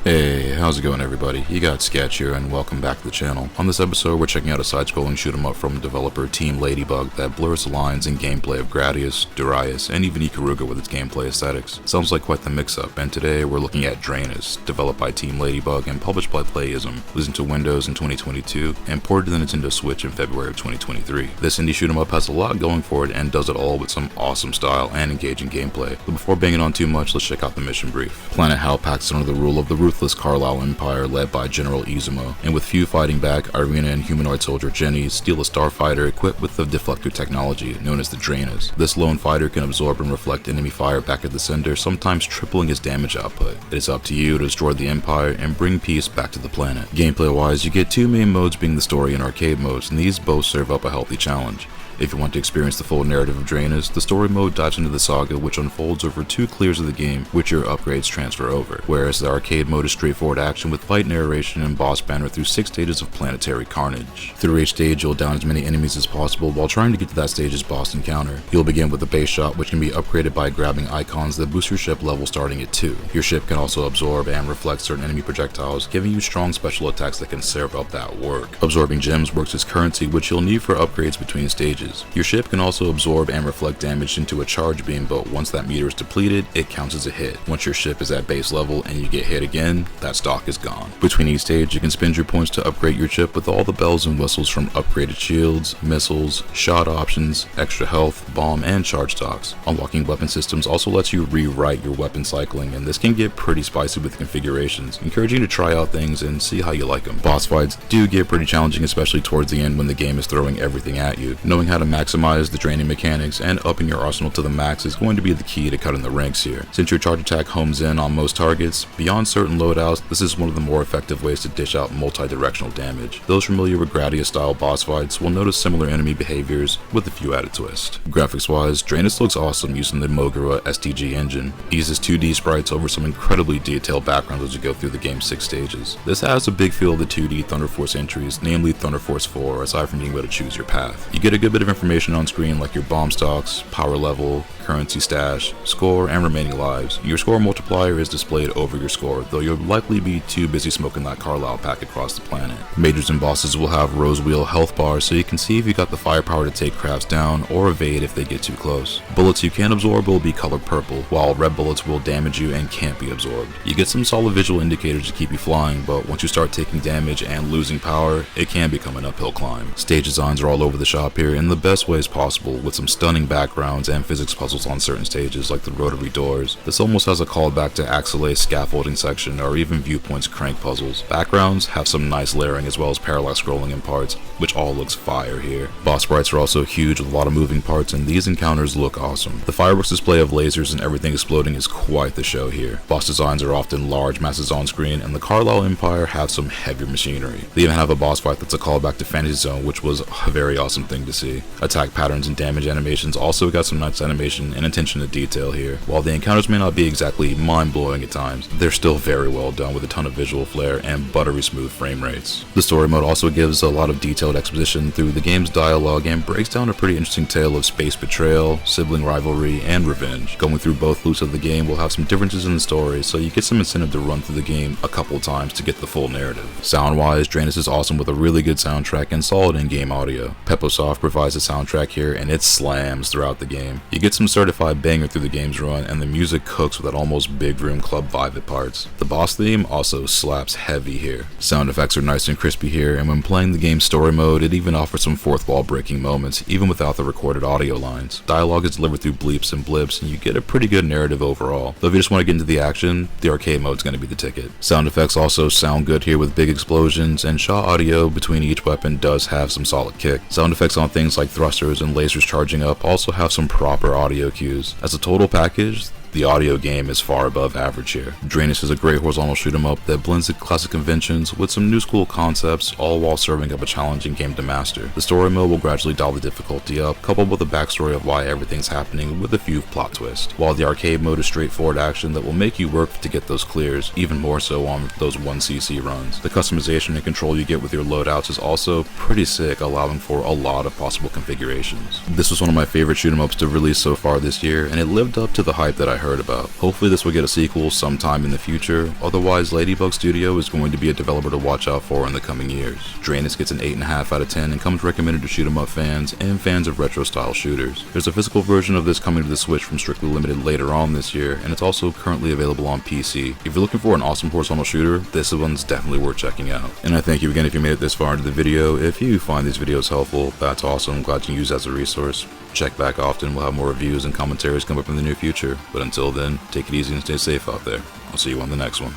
Hey, how's it going everybody? You got Sketch here and welcome back to the channel. On this episode we're checking out a side-scrolling shoot-'em-up from developer Team Ladybug that blurs the lines in gameplay of Gradius, Drainus, and even Ikaruga with its gameplay aesthetics. Sounds like quite the mix-up, and today we're looking at Drainus, developed by Team Ladybug and published by Playism, released to Windows in 2022 and ported to the Nintendo Switch in February of 2023. This indie shoot-'em-up has a lot going for it and does it all with some awesome style and engaging gameplay. But before banging on too much, let's check out the mission brief. Planet Hal packs under the rule of the ruthless Carlisle Empire led by General Izumo, and with few fighting back, Irina and humanoid soldier Jenny steal a starfighter equipped with the deflector technology known as the Drainus. This lone fighter can absorb and reflect enemy fire back at the sender, sometimes tripling its damage output. It is up to you to destroy the Empire and bring peace back to the planet. Gameplay wise, you get two main modes being the story and arcade modes, and these both serve up a healthy challenge. If you want to experience the full narrative of Drainus, the story mode dives into the saga which unfolds over 2 clears of the game which your upgrades transfer over, whereas the arcade mode is straightforward action with fight narration and boss banner through 6 stages of planetary carnage. Through each stage you'll down as many enemies as possible while trying to get to that stage's boss encounter. You'll begin with the base shot which can be upgraded by grabbing icons that boost your ship level starting at 2. Your ship can also absorb and reflect certain enemy projectiles, giving you strong special attacks that can serve up that work. Absorbing gems works as currency which you'll need for upgrades between stages. Your ship can also absorb and reflect damage into a charge beam, but once that meter is depleted, it counts as a hit. Once your ship is at base level and you get hit again, that stock is gone. Between each stage, you can spend your points to upgrade your ship with all the bells and whistles from upgraded shields, missiles, shot options, extra health, bomb, and charge stocks. Unlocking weapon systems also lets you rewrite your weapon cycling, and this can get pretty spicy with configurations, encouraging you to try out things and see how you like them. Boss fights do get pretty challenging, especially towards the end when the game is throwing everything at you. Knowing how to maximize the draining mechanics and upping your arsenal to the max is going to be the key to cutting the ranks here. Since your charge attack homes in on most targets, beyond certain loadouts, this is one of the more effective ways to dish out multi-directional damage. Those familiar with Gradius style boss fights will notice similar enemy behaviors with a few added twists. Graphics wise, Drainus looks awesome using the Mogura STG engine. It uses 2D sprites over some incredibly detailed backgrounds as you go through the game's 6 stages. This has a big feel of the 2D Thunder Force entries, namely Thunder Force 4, aside from being able to choose your path. You get a good bit of information on screen like your bomb stocks, power level, currency stash, score, and remaining lives. Your score multiplier is displayed over your score, though you'll likely be too busy smoking that Carlisle pack across the planet. Majors and bosses will have rose wheel health bars so you can see if you got the firepower to take crafts down or evade if they get too close. Bullets you can absorb will be colored purple, while red bullets will damage you and can't be absorbed. You get some solid visual indicators to keep you flying, but once you start taking damage and losing power, it can become an uphill climb. Stage designs are all over the shop here in the best ways possible, with some stunning backgrounds and physics puzzles on certain stages like the rotary doors. This almost has a callback to Axela's scaffolding section or even Viewpoint's crank puzzles. Backgrounds have some nice layering as well as parallax scrolling in parts, which all looks fire here. Boss sprites are also huge with a lot of moving parts, and these encounters look awesome. The fireworks display of lasers and everything exploding is quite the show here. Boss designs are often large masses on screen, and the Carlisle Empire have some heavier machinery. They even have a boss fight that's a callback to Fantasy Zone, which was a very awesome thing to see. Attack patterns and damage animations also got some nice animation and attention to detail here. While the encounters may not be exactly mind-blowing at times, they're still very well done with a ton of visual flair and buttery smooth frame rates. The story mode also gives a lot of detailed exposition through the game's dialogue and breaks down a pretty interesting tale of space betrayal, sibling rivalry, and revenge. Going through both loops of the game will have some differences in the story, so you get some incentive to run through the game a couple times to get the full narrative. Sound-wise, Drainus is awesome with a really good soundtrack and solid in-game audio. Pepposoft provides the soundtrack here, and it slams throughout the game. You get some certified banger through the game's run, and the music cooks with that almost big room club vibe at parts. The boss theme also slaps heavy here. Sound effects are nice and crispy here, and when playing the game's story mode, it even offers some fourth wall breaking moments, even without the recorded audio lines. Dialogue is delivered through bleeps and blips, and you get a pretty good narrative overall. Though if you just want to get into the action, the arcade mode is going to be the ticket. Sound effects also sound good here with big explosions, and shot audio between each weapon does have some solid kick. Sound effects on things like thrusters and lasers charging up also have some proper audio cues. As a total package, the audio game is far above average here. Drainus is a great horizontal shoot-'em-up that blends the classic conventions with some new school concepts, all while serving up a challenging game to master. The story mode will gradually dial the difficulty up, coupled with a backstory of why everything's happening with a few plot twists. While the arcade mode is straightforward action that will make you work to get those clears, even more so on those 1cc runs. The customization and control you get with your loadouts is also pretty sick, allowing for a lot of possible configurations. This was one of my favorite shoot-'em-ups to release so far this year, and it lived up to the hype that I heard about. Hopefully this will get a sequel sometime in the future, otherwise Ladybug Studio is going to be a developer to watch out for in the coming years. Drainus gets an 8.5 out of 10 and comes recommended to shoot 'em up fans and fans of retro style shooters. There's a physical version of this coming to the Switch from Strictly Limited later on this year, and it's also currently available on PC. If you're looking for an awesome horizontal shooter, this one's definitely worth checking out. And I thank you again if you made it this far into the video. If you find these videos helpful, that's awesome. I'm glad you can use it as a resource. Check back often, we'll have more reviews and commentaries come up in the near future. But until then, take it easy and stay safe out there. I'll see you on the next one.